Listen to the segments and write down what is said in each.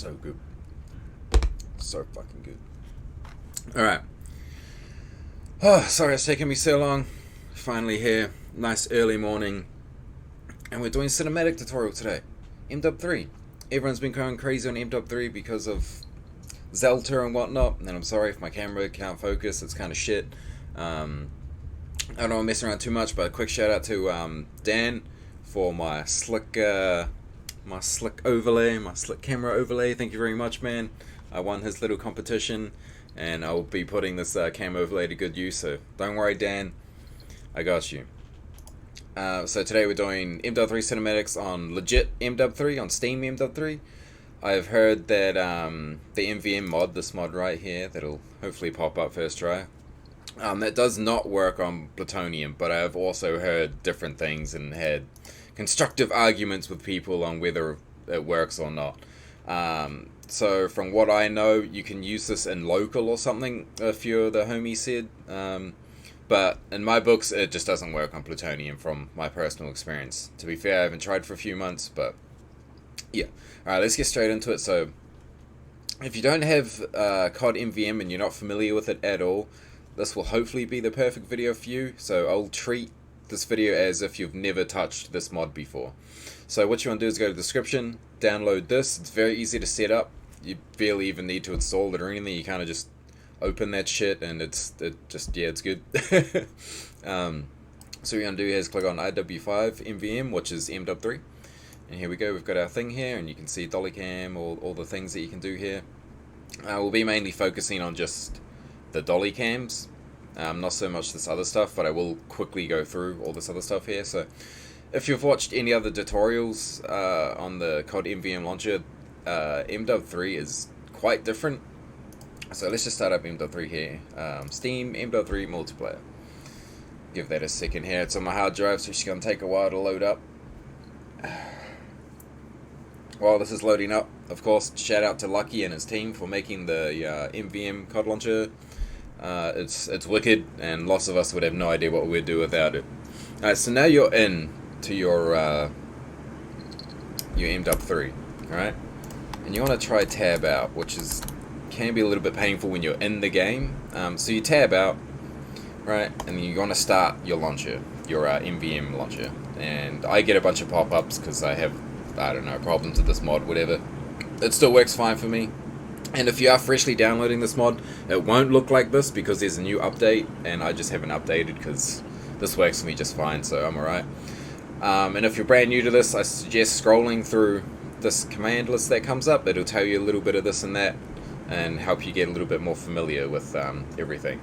So good. So fucking good. Alright. Oh, sorry it's taken me so long. Finally here. Nice early morning. And we're doing cinematic tutorial today. Mw3. Everyone's been going crazy on Mw3 because of Zelda and whatnot. And I'm sorry if my camera can't focus. It's kind of shit. I don't want to mess around too much, but a quick shout out to Dan for my slick overlay, my slick camera overlay. Thank you very much, man. I won his little competition, and I'll be putting this cam overlay to good use, so don't worry, Dan. I got you. So today we're doing Mw3 cinematics on legit Mw3, on Steam Mw3. I've heard that the MVM mod, this mod right here, that'll hopefully pop up first try, that does not work on Plutonium, but I've also heard different things and had constructive arguments with people on whether it works or not. So from what I know, you can use this in local or something, a few of the homies said. But in my books, it just doesn't work on Plutonium from my personal experience. To be fair, I haven't tried for a few months, but yeah. Alright, let's get straight into it. So if you don't have CODMVM and you're not familiar with it at all, this will hopefully be the perfect video for you. So I'll treat this video as if you've never touched this mod before. So what you want to do is go to the description, download this. It's very easy to set up. You barely even need to install it or anything. You kind of just open that shit and it's good. So what you're going to do is click on Mw3 MVM, which is Mw3. And here we go, we've got our thing here, and you can see dollycam, all the things that you can do here. We'll be mainly focusing on just the dolly cams, not so much this other stuff, but I will quickly go through all this other stuff here. So if you've watched any other tutorials on the CODMVM launcher, Mw3 is quite different. So let's just start up Mw3 here. Steam Mw3 multiplayer. Give that a second here. It's on my hard drive, so it's going to take a while to load up. While this is loading up, of course, shout out to Lucky and his team for making the MVM COD launcher. It's wicked, and lots of us would have no idea what we'd do without it. Alright, so now you're in to your Mw3, alright? And you want to try tab out, which can be a little bit painful when you're in the game. So you tab out, right, and you want to start your launcher, your MVM launcher. And I get a bunch of pop-ups because I have, I don't know, problems with this mod, whatever. It still works fine for me. And if you are freshly downloading this mod, it won't look like this because there's a new update, and I just haven't updated because this works for me just fine, so I'm alright. And if you're brand new to this, I suggest scrolling through this command list that comes up. It'll tell you a little bit of this and that, and help you get a little bit more familiar with everything.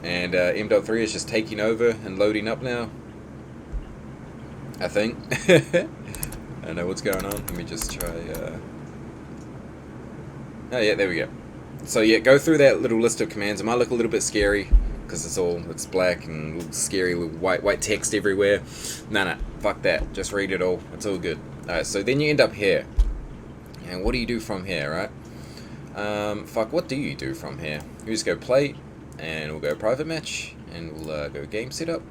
And Mw3 is just taking over and loading up now, I think. I don't know what's going on. Let me just try... Oh yeah, there we go. So yeah, go through that little list of commands. It might look a little bit scary because it's black and little scary little white text everywhere. No, fuck that. Just read it all. It's all good. Alright, so then you end up here. And what do you do from here, right? What do you do from here? You just go play, and we'll go private match, and we'll go game setup.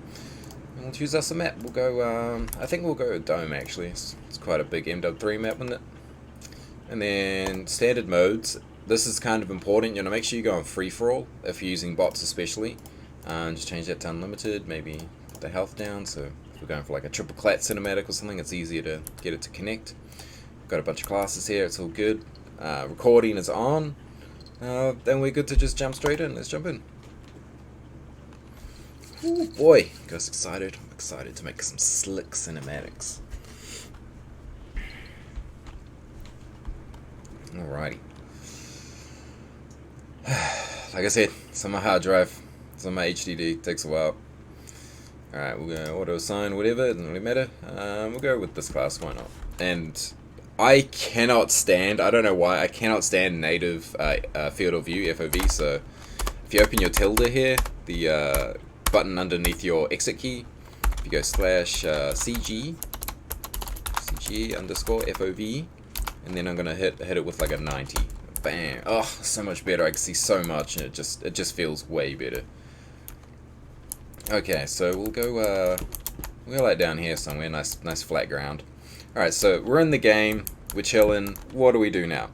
And we'll choose us a map. We'll go, I think we'll go Dome actually. It's quite a big Mw3 map, isn't it? And then standard modes. This is kind of important. You know, make sure you go on free for all if you're using bots, especially. Just change that to unlimited. Maybe put the health down. So if we're going for like a triple clat cinematic or something, it's easier to get it to connect. Got a bunch of classes here. It's all good. Recording is on. Then we're good to just jump straight in. Let's jump in. Ooh, boy, guys, excited. I'm excited to make some slick cinematics. Alrighty. Like I said, it's on my hard drive. It's on my HDD. It takes a while. Alright, we're going to auto assign whatever. It doesn't really matter. We'll go with this class. Why not? And I cannot stand, I don't know why, I cannot stand native field of view, FOV. So if you open your tilde here, the button underneath your exit key, if you go /CG underscore FOV, and then I'm gonna hit it with like a 90. Bam! Oh, so much better. I can see so much, and it just feels way better. Okay, so we'll go like down here somewhere. Nice flat ground. All right, so we're in the game. we're chilling. What do we do now?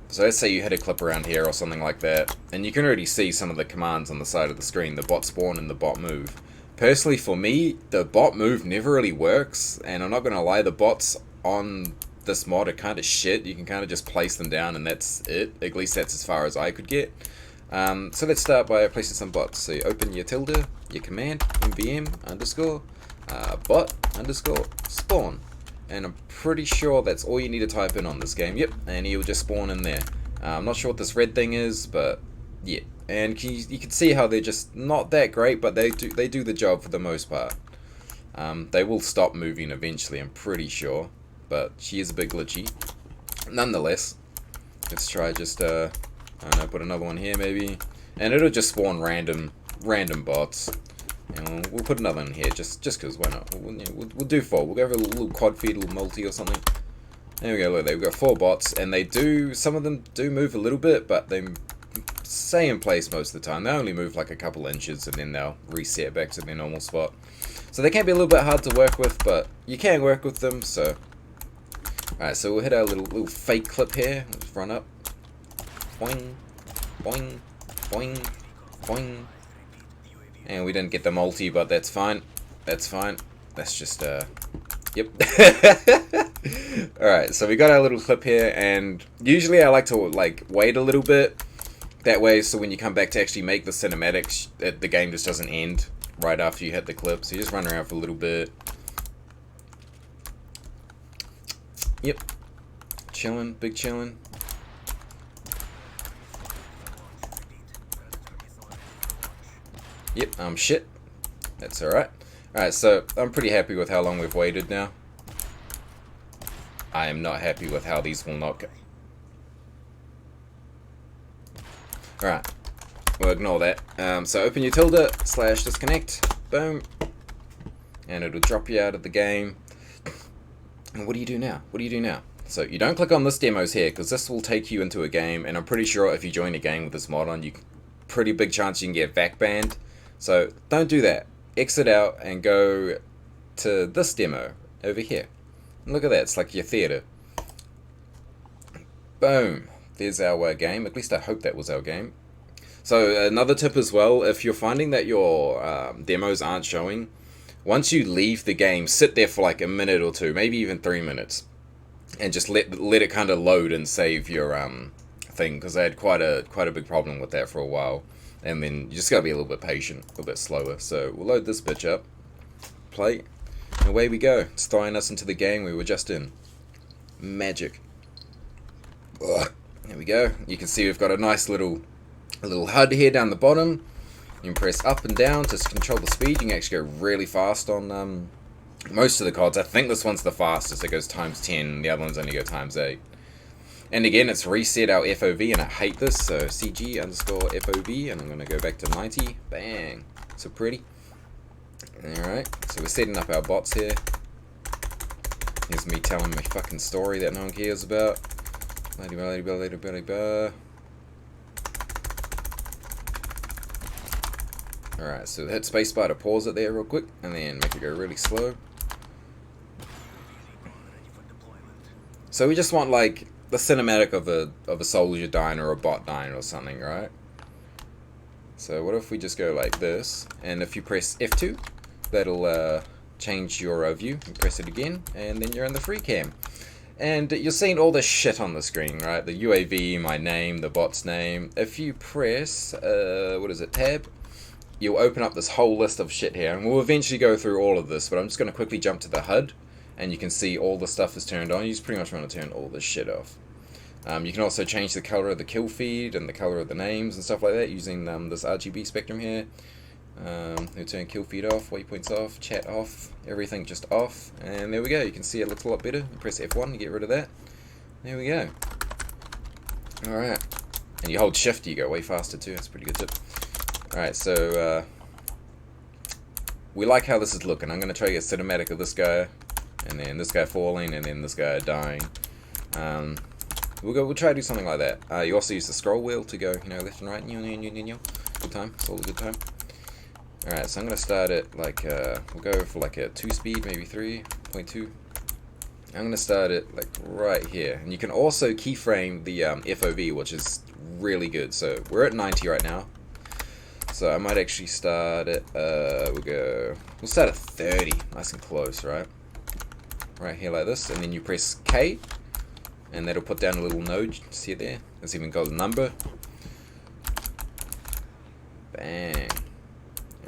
So let's say you hit a clip around here or something like that, and you can already see some of the commands on the side of the screen, the bot spawn and the bot move. Personally, for me, the bot move never really works, and I'm not going to lie, the bots on this mod are kind of shit. You can kind of just place them down and that's it. At least that's as far as I could get. So let's start by placing some bots. So you open your tilde, your command, MVM underscore, bot underscore spawn. And I'm pretty sure that's all you need to type in on this game. Yep, and he'll just spawn in there. I'm not sure what this red thing is, but yeah. And you can see how they're just not that great, but they do the job for the most part. They will stop moving eventually, I'm pretty sure. But she is a bit glitchy. Nonetheless, let's try just, I don't know, put another one here maybe. And it'll just spawn random bots. And we'll put another one here, just because, why not? We'll do 4. We'll go for a little quad feed, a little multi or something. There we go, look, we've got 4 bots, and they do, some of them do move a little bit, but they stay in place most of the time. They only move like a couple inches, and then they'll reset back to their normal spot. So they can be a little bit hard to work with, but you can work with them, so. Alright, so we'll hit our little fake clip here. Let's run up. Boing, boing, boing, boing. And we didn't get the multi, but that's fine. That's fine. That's just, yep. Alright, so we got our little clip here, and usually I like to, like, wait a little bit. That way, so when you come back to actually make the cinematics, the game just doesn't end right after you hit the clip. So you just run around for a little bit. Yep. Chilling, big chilling. Yep, shit. That's alright. Alright, so I'm pretty happy with how long we've waited now. I am not happy with how these will not go. Alright, we'll ignore that. So open your tilde, / disconnect, boom. And it'll drop you out of the game. And what do you do now? What do you do now? So you don't click on this demos here, because this will take you into a game, and I'm pretty sure if you join a game with this mod on, pretty big chance you can get VAC banned. So don't do that. Exit out and go to this demo over here. And look at that, it's like your theater. Boom. There's our game. At least I hope that was our game. So another tip as well, if you're finding that your demos aren't showing, once you leave the game, sit there for like a minute or 2, maybe even 3 minutes, and just let it kind of load and save your thing, because I had quite a big problem with that for a while. And then you just gotta be a little bit patient, a little bit slower. So we'll load this bitch up, play, and away we go. It's throwing us into the game we were just in. Magic. Ugh. There we go. You can see we've got a nice little HUD here down the bottom. You can press up and down to control the speed. You can actually go really fast on most of the CODs. I think this one's the fastest. It goes times 10. The other ones only go times 8. And again, it's reset our FOV, and I hate this. So CG underscore FOV, and I'm going to go back to 90. Bang. So pretty. Alright, so we're setting up our bots here. Here's me telling my fucking story that no one cares about. Alright, so hit spacebar to pause it there real quick, and then make it go really slow. So we just want like the cinematic of a soldier dying or a bot dying or something, right? So what if we just go like this, and if you press F2, that'll change your view. You press it again, and then you're in the free cam. And you're seeing all this shit on the screen, right? The UAV, my name, the bot's name. If you press, what is it, tab, you'll open up this whole list of shit here. And we'll eventually go through all of this, but I'm just going to quickly jump to the HUD. And you can see all the stuff is turned on. You just pretty much want to turn all this shit off. You can also change the color of the kill feed and the color of the names and stuff like that using this RGB spectrum here. You turn kill feed off, waypoints off, chat off, everything just off. And there we go. You can see it looks a lot better. You press F1 to get rid of that. There we go. Alright. And you hold shift, you go way faster too. That's a pretty good tip. Alright, so we like how this is looking. I'm going to try to get cinematic of this guy. And then this guy falling, and then this guy dying. We'll try to do something like that. You also use the scroll wheel to go, left and right. Good time. It's all a good time. Alright, so I'm gonna start it like we'll go for like a 2 speed, maybe 3.2. I'm going to start it like right here. And you can also keyframe the FOV, which is really good. So we're at 90 right now. So I might actually start at, we'll start at 30, nice and close, right? Right here like this, and then you press K, and that'll put down a little node, see it there? It's even got a number. Bang.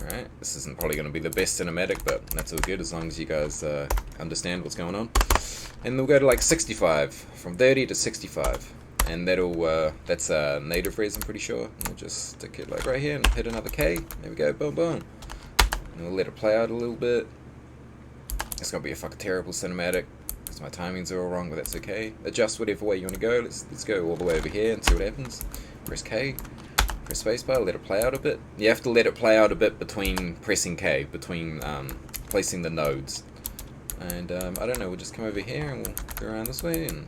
Alright, this isn't probably going to be the best cinematic, but that's all good as long as you guys understand what's going on. And we'll go to like 65, from 30 to 65. And that'll, that's native res, I'm pretty sure. And we'll just stick it like right here and hit another K. There we go, boom, boom. And we'll let it play out a little bit. It's going to be a fucking terrible cinematic, because my timings are all wrong, but that's okay. Adjust whatever way you want to go. Let's go all the way over here and see what happens. Press K. Press spacebar, let it play out a bit. You have to let it play out a bit between pressing K, between placing the nodes. And I don't know, we'll just come over here and we'll go around this way and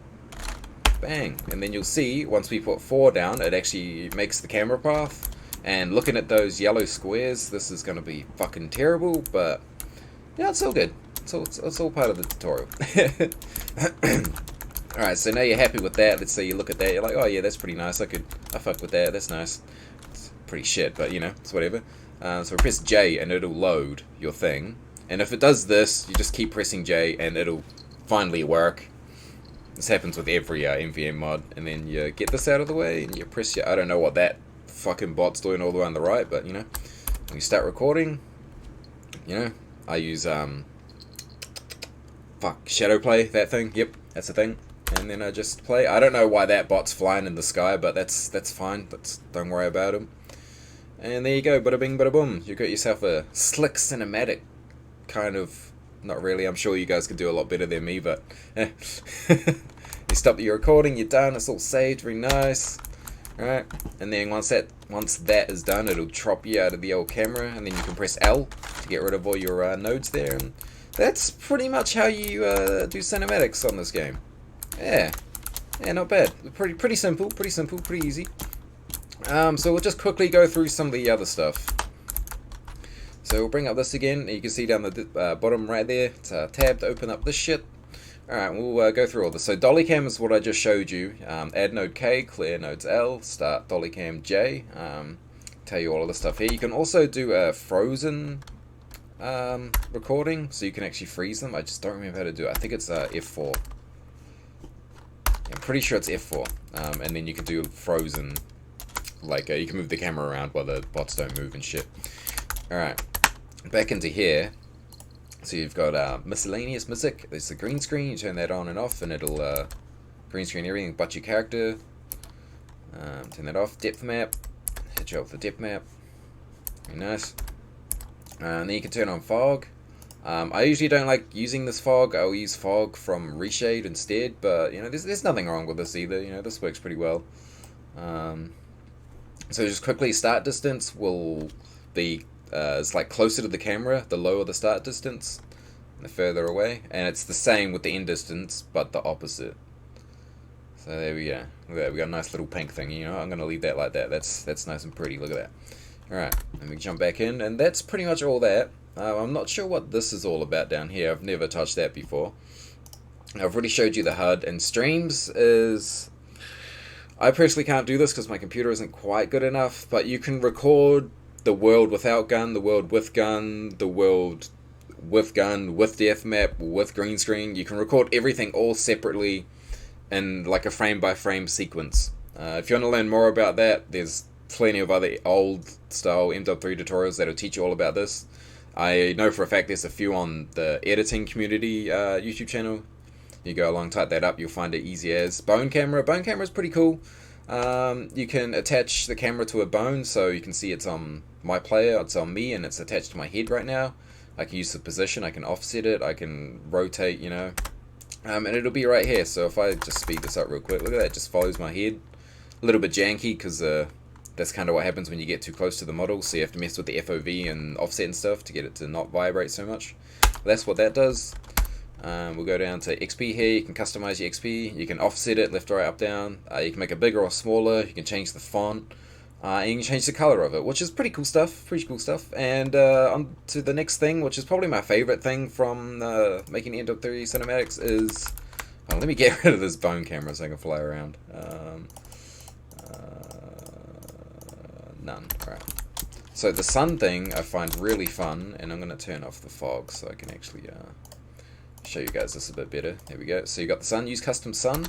bang. And then you'll see, once we put 4 down, it actually makes the camera path. And looking at those yellow squares, this is going to be fucking terrible, but yeah, it's all good. It's all part of the tutorial. Alright, so now you're happy with that. Let's say you look at that, you're like, oh yeah, that's pretty nice. I fuck with that, that's nice. It's pretty shit, but you know, it's whatever. So press J and it'll load your thing. And if it does this, you just keep pressing J and it'll finally work. This happens with every MVM mod. And then you get this out of the way and you press your, I don't know what that fucking bot's doing all the way on the right, but you know, when you start recording, you know, I use, shadow play, that thing, yep, that's the thing. And then I just play. I don't know why that bot's flying in the sky, but that's fine. Don't worry about him. And there you go, bada bing, bada boom. You got yourself a slick cinematic, kind of. Not really. I'm sure you guys could do a lot better than me, but eh. You stop your recording. You're done. It's all saved. Very nice. All right. And then once that is done, it'll drop you out of the old camera, and then you can press L to get rid of all your nodes there. And that's pretty much how you do cinematics on this game. Yeah, not bad. Pretty simple, pretty easy. So we'll just quickly go through some of the other stuff. So we'll bring up this again. You can see down the bottom right there, it's a tab to open up this shit. Alright, we'll go through all this. So dollycam is what I just showed you. Add node K, clear nodes L, start dollycam J. Tell you all of the stuff here. You can also do a frozen recording, so you can actually freeze them. I just don't remember how to do it. I think it's F4. I'm pretty sure it's F4, and then you can do frozen, like you can move the camera around while the bots don't move and shit. Alright, back into here, so you've got miscellaneous music. There's the green screen, you turn that on and off and it'll green screen everything but your character. Turn that off. Depth map, hit you up with the depth map, very nice. And then you can turn on fog. I usually don't like using this fog. I'll use fog from Reshade instead, but you know, there's nothing wrong with this either. You know, this works pretty well. So just quickly, start distance will be it's like closer to the camera, the lower the start distance, the further away, and it's the same with the end distance, but the opposite. So there we go. Look at that. We got a nice little pink thing. You know, I'm gonna leave that like that. That's nice and pretty. Look at that. All right, let me jump back in, and that's pretty much all that. I'm not sure what this is all about down here. I've never touched that before. I've already showed you the HUD, and streams is... I personally can't do this because my computer isn't quite good enough, but you can record the world without gun, the world with gun, the world with gun, with depth map, with green screen. You can record everything all separately in like a frame-by-frame sequence. If you want to learn more about that, there's plenty of other old-style Mw3 tutorials that'll teach you all about this. I know for a fact there's a few on the editing community YouTube channel. You go along, type that up, you'll find it easy as. Bone camera. Bone camera is pretty cool. You can attach the camera to a bone, so you can see it's on my player, it's on me, and it's attached to my head right now. I can use the position, I can offset it, I can rotate, you know. And it'll be right here, so if I just speed this up real quick, look at that, it just follows my head. A little bit janky, because that's kind of what happens when you get too close to the model, so you have to mess with the FOV and offset and stuff to get it to not vibrate so much. But that's what that does. We'll go down to XP here. You can customize your XP. You can offset it left, right, up, down. You can make it bigger or smaller. You can change the font. And you can change the color of it, which is pretty cool stuff. And on to the next thing, which is probably my favorite thing from making Mw3 cinematics, is Oh, let me get rid of this bone camera so I can fly around. None. Alright. So the sun thing I find really fun, and I'm going to turn off the fog so I can actually show you guys this a bit better. There we go. So you got the sun. Use custom sun.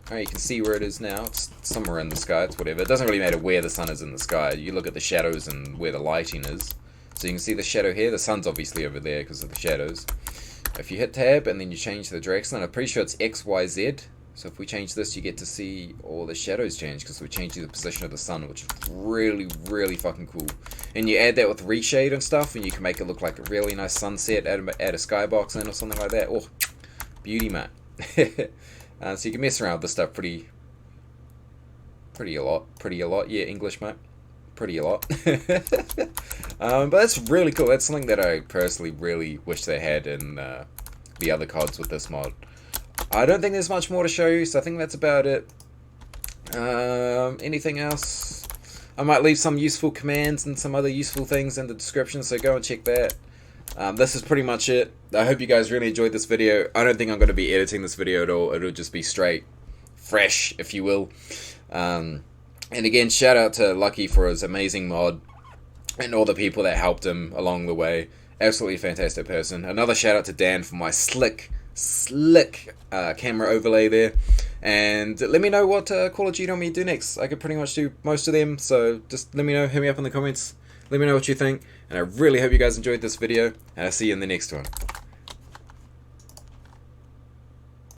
Alright, you can see where it is now. It's somewhere in the sky. It's whatever. It doesn't really matter where the sun is in the sky. You look at the shadows and where the lighting is. So you can see the shadow here. The sun's obviously over there because of the shadows. If you hit tab and then you change the direction, I'm pretty sure it's X, Y, Z. So if we change this, you get to see all the shadows change because we're changing the position of the sun, which is really, really fucking cool. And you add that with reshade and stuff, and you can make it look like a really nice sunset, add a skybox in or something like that. Oh, beauty, mate. So you can mess around with this stuff pretty a lot. Yeah, English, mate. Pretty a lot. But that's really cool. That's something that I personally really wish they had in the other CODs with this mod. I don't think there's much more to show you, so I think that's about it. Anything else? I might leave some useful commands and some other useful things in the description, so go and check that. This is pretty much it. I hope you guys really enjoyed this video. I don't think I'm going to be editing this video at all. It'll just be straight, fresh, if you will. And again, shout out to Lucky for his amazing mod and all the people that helped him along the way. Absolutely fantastic person. Another shout out to Dan for my slick camera overlay there. And let me know what Call of Duty on me do next. I could pretty much do most of them, so just let me know, hit me up in the comments, let me know what you think, and I really hope you guys enjoyed this video, and I'll see you in the next one.